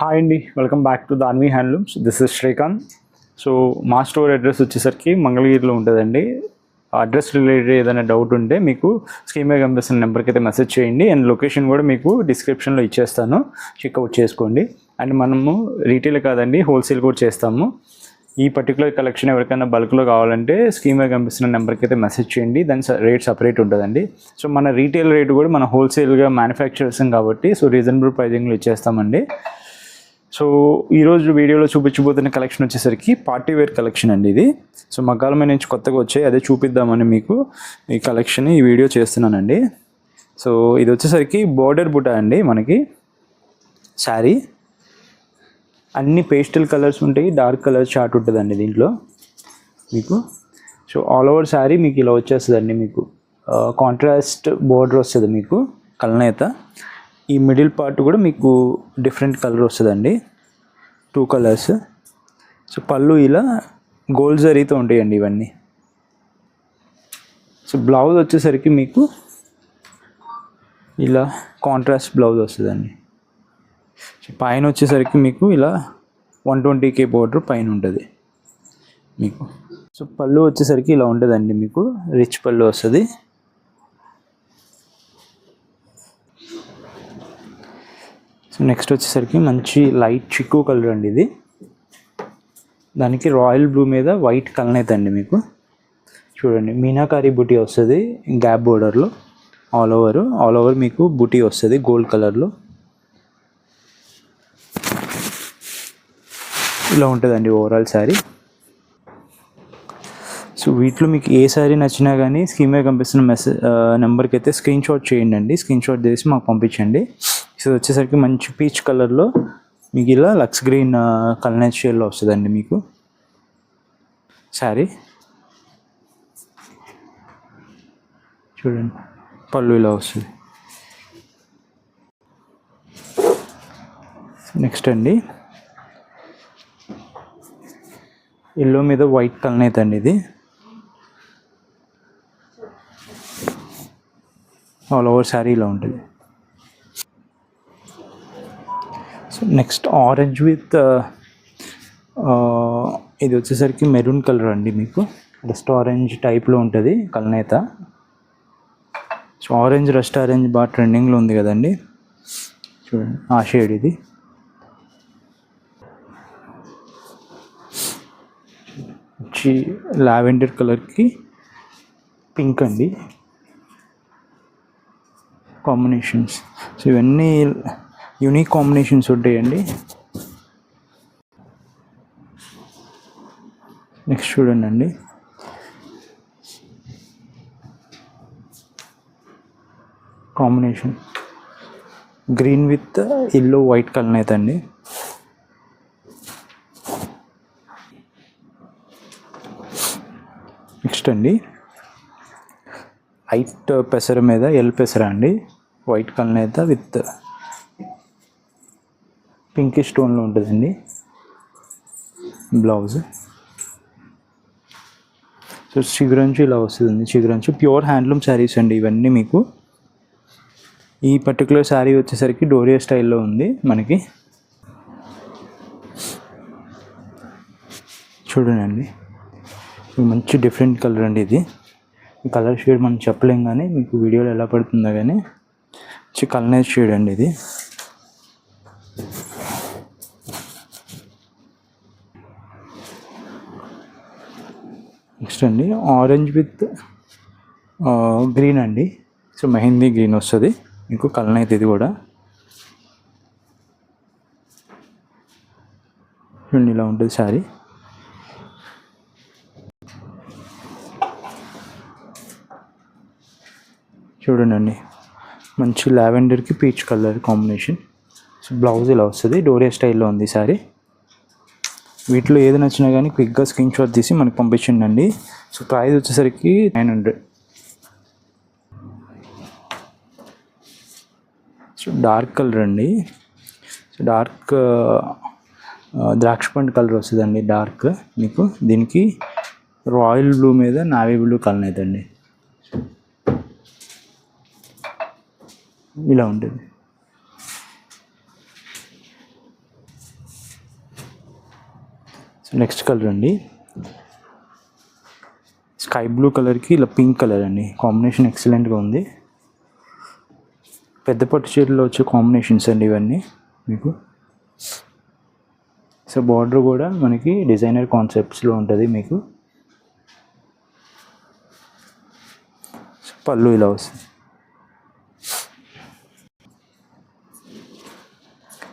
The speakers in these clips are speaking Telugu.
హాయ్ అండి, welcome back to Danvi handlooms. This is Srikanth. So మా స్టోర్ అడ్రస్ వచ్చేసరికి మంగళగిరిలో ఉంటుందండి. అడ్రస్ రిలేటెడ్ ఏదైనా డౌట్ ఉంటే మీకు స్క్రీన్ మీద కనిపిస్తున్న నెంబర్కి అయితే మెసేజ్ చేయండి. అండ్ లొకేషన్ కూడా మీకు డిస్క్రిప్షన్లో ఇచ్చేస్తాను, చెక్అవుట్ చేసుకోండి. అండ్ మనము రీటైల్ కాదండి, హోల్సేల్ కూడా చేస్తాము. ఈ పర్టికులర్ కలెక్షన్ ఎవరికైనా బల్క్లో కావాలంటే స్క్రీన్ మీద కనిపిస్తున్న నెంబర్కి అయితే మెసేజ్ చేయండి. దాని రేట్ సపరేట్ ఉంటుందండి. సో మన రీటైల్ రేట్ కూడా మన హోల్సేల్గా మ్యానుఫ్యాక్చర్స్ కాబట్టి సో రీజనబుల్ ప్రైజింగ్లో ఇచ్చేస్తామండి. సో ఈరోజు వీడియోలో చూపించబోతున్న కలెక్షన్ వచ్చేసరికి పార్టీ వేర్ కలెక్షన్ అండి ఇది. సో మగ్గాల నుంచి కొత్తగా వచ్చాయి, అదే చూపిద్దామని మీకు ఈ కలెక్షన్ ఈ వీడియో చేస్తున్నానండి. సో ఇది వచ్చేసరికి బోర్డర్ బుటా అండి. మనకి శారీ అన్ని పేస్టల్ కలర్స్ ఉంటాయి, డార్క్ కలర్ చార్ట్ ఉంటుందండి దీంట్లో మీకు. సో ఆల్ ఓవర్ శారీ మీకు ఇలా వచ్చేస్తుందండి. మీకు కాంట్రాస్ట్ బోర్డర్ వస్తుంది, మీకు కలనేత. ఈ మిడిల్ పార్ట్ కూడా మీకు డిఫరెంట్ కలర్ వస్తుందండి, 2 కలర్స్. సో పళ్ళు ఇలా గోల్డ్ జరీతో ఉంటాయండి ఇవన్నీ. సో బ్లౌజ్ వచ్చేసరికి మీకు ఇలా కాంట్రాస్ట్ బ్లౌజ్ వస్తుందండి. సో పైన వచ్చేసరికి మీకు ఇలా 120K బోర్డర్ పైన ఉంటుంది మీకు. సో పళ్ళు వచ్చేసరికి ఇలా ఉంటుందండి, మీకు రిచ్ పళ్ళు వస్తుంది. సో నెక్స్ట్ వచ్చేసరికి మంచి లైట్ చిక్కు కలర్ అండి ఇది. దానికి రాయల్ బ్లూ మీద వైట్ కలనేత అండి మీకు. చూడండి, మీనాకారి బుటీ వస్తుంది గ్యాప్ బోర్డర్లో. ఆల్ ఓవర్ మీకు బుటీ వస్తుంది గోల్డ్ కలర్లో. ఇలా ఉంటుందండి ఓవరాల్ శారీ. సో వీటిలో మీకు ఏ శారీ నచ్చినా కానీ స్క్రీన్ మీద కనిపిస్తున్న నెంబర్కి అయితే స్క్రీన్ షాట్ చేయండి అండి. స్క్రీన్ షాట్ చేసి మాకు పంపించండి. సో వచ్చేసరికి మంచి పీచ్ కలర్లో మీకు ఇలా లక్స్ గ్రీన్ కలనేత్ షేడ్లో వస్తుందండి మీకు శారీ. చూడండి, పళ్ళు ఇలా వస్తుంది. నెక్స్ట్ అండి, ఎల్లో మీద వైట్ కలనేత్ అండి ఇది. ఆల్ ఓవర్ శారీ ఇలా ఉంటుంది. సో నెక్స్ట్ ఆరెంజ్ విత్ ఇది వచ్చేసరికి మెరూన్ కలర్ అండి మీకు. రస్ట్ ఆరెంజ్ టైప్లో ఉంటుంది కలనేత. సో ఆరెంజ్ రస్ట్ ఆరెంజ్ బాగా ట్రెండింగ్లో ఉంది కదండి, చూడండి ఆ షేడ్ ఇది. వచ్చి లావెండర్ కలర్కి పింక్ అండి కాంబినేషన్స్. సో ఇవన్నీ యూనిక్ కాంబినేషన్స్ ఉంటాయండి. నెక్స్ట్ చూడండి అండి, combination green with yellow white colour అండి. నెక్స్ట్ అండి, లైట్ పెసర మీద ఎల్ పెసర అండి, వైట్ కలనేత విత్ పింక్ స్టోన్లో ఉంటుందండి బ్లౌజ్. సో చిగురంచు ఇలా వస్తుందండి. చిగురంచు ప్యూర్ హ్యాండ్లూమ్ శారీస్ అండి ఇవన్నీ మీకు. ఈ పర్టికులర్ శారీ వచ్చేసరికి డోరియా స్టైల్లో ఉంది మనకి. చూడండి, మంచి డిఫరెంట్ కలర్ అండి ఇది. ఈ కలర్ షేడ్ మనం చెప్పలేం కానీ మీకు వీడియోలో ఎలా పడుతుందో కానీ మంచి కలర్ షేడ్ అండి ఇది. నెక్స్ట్ అండి, ఆరెంజ్ విత్ గ్రీన్ అండి. సో మెహందీ గ్రీన్ వస్తుంది మీకు కలర్ ఇది కూడా. చూడండి, ఇలా ఉంటుంది శారీ. చూడండి, మంచి లావెండర్కి peach colour combination. So blouse ఇలా వస్తుంది, డోరియా స్టైల్లో ఉంది శారీ. వీటిలో ఏది నచ్చినా కానీ క్విక్గా స్క్రీన్ షాట్ తీసి మనకు పంపించండి అండి. సో ప్రైస్ వచ్చేసరికి 900. సో డార్క్ కలర్ అండి. సో డార్క్ ద్రాక్ష పండు కలర్ వస్తుందండి డార్క్ మీకు. దీనికి రాయల్ బ్లూ మీద నావీ బ్లూ కలర్ అవుతుందండి. ఇలా ఉంటుంది. నెక్స్ట్ కలర్ అండి, స్కై బ్లూ కలర్కి ఇలా పింక్ కలర్ అండి, కాంబినేషన్ ఎక్సలెంట్గా ఉంది. పెద్ద పట్టు చీరలో వచ్చే కాంబినేషన్స్ అండి ఇవన్నీ మీకు. సో బార్డర్ కూడా మనకి డిజైనర్ కాన్సెప్ట్స్లో ఉంటుంది మీకు. పళ్ళు ఇలా వస్తుంది.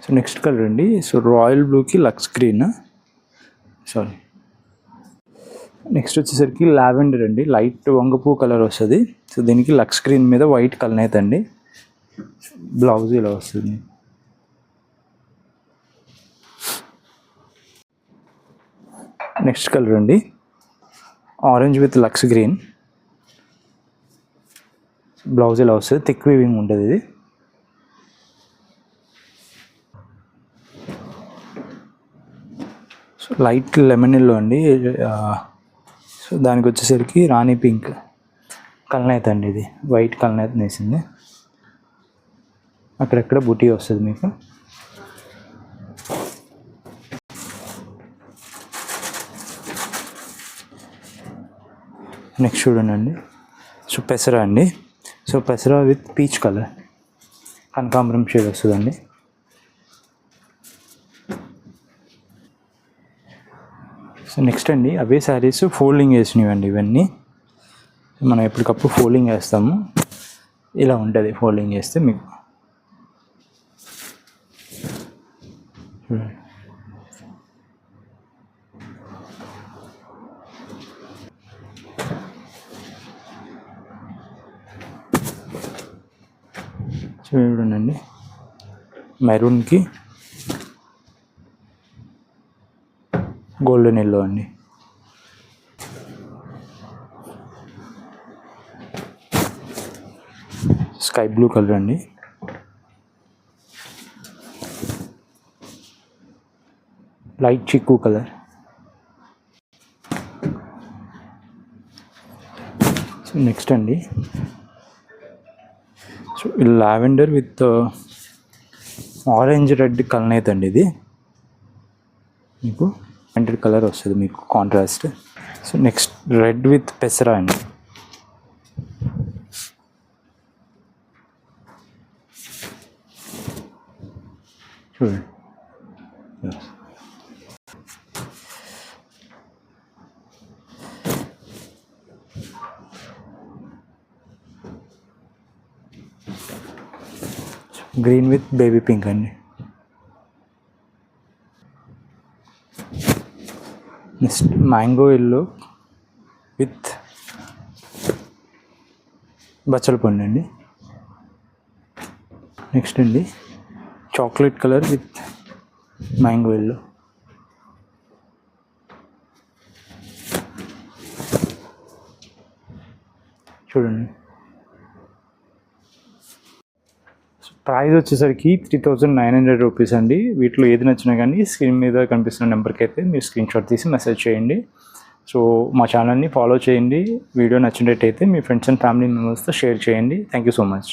సో నెక్స్ట్ కలర్ అండి, సో రాయల్ బ్లూకి లక్స్ గ్రీన్, సారీ నెక్స్ట్ వచ్చేసరికి లావెండర్ అండి, లైట్ వంగపూ కలర్ వస్తుంది. సో దీనికి లక్స్ గ్రీన్ మీద వైట్ కలర్ అవుతుంది. బ్లౌజ్ ఇలా వస్తుంది. నెక్స్ట్ కలర్ అండి, orange with lux green, blouse ఇలా వస్తుంది. థిక్ వీవింగ్ ఉంటుంది ఇది. సో లైట్ లెమన్ ఎల్లో అండి, సో దానికి వచ్చేసరికి రాణి పింక్ కలనేత అండి, ఇది వైట్ కలనేత వేసింది. అక్కడెక్కడ బుటీ వస్తుంది మీకు. నెక్స్ట్ చూడండి, సో పెసరా అండి, సో పెసరా విత్ పీచ్ కలర్ కనకాంబరం షేడ్ వస్తుందండి. సో నెక్స్ట్ అండి, అవే శారీస్ ఫోల్డింగ్ వేసినవండి ఇవన్నీ. మనం ఎప్పటికప్పుడు ఫోల్డింగ్ వేస్తాము, ఇలా ఉంటుంది ఫోల్డింగ్ వేస్తే మీకు. చూడండి, మెరూన్కి గోల్డెన్ ఎల్లో అండి. స్కై బ్లూ కలర్ అండి, లైట్ చిక్కు కలర్. సో నెక్స్ట్ అండి, so lavender with orange red colour అండి, ఇది మీకు హండ్రెడ్ కలర్ వస్తుంది మీకు contrast. So next red with పెసరా అండి. చూడండి, గ్రీన్ విత్ బేబీ పింక్ అండి. నెక్స్ట్ మ్యాంగో ఎల్లో విత్ బచ్చల పండు అండి. నెక్స్ట్ అండి, chocolate colour with mango yellow. చూడండి, ప్రైస్ వచ్చేసరికి 3900 రూపీస్ అండి. వీటిలో ఏది నచ్చినా కానీ స్క్రీన్ మీద కనిపిస్తున్న నెంబర్కి అయితే మీరు స్క్రీన్ షాట్ తీసి మెసేజ్ చేయండి. సో మా ఛానల్ని ఫాలో చేయండి. వీడియో నచ్చినట్టయితే మీ ఫ్రెండ్స్ అండ్ ఫ్యామిలీ మెంబర్స్తో షేర్ చేయండి. Thank you so much.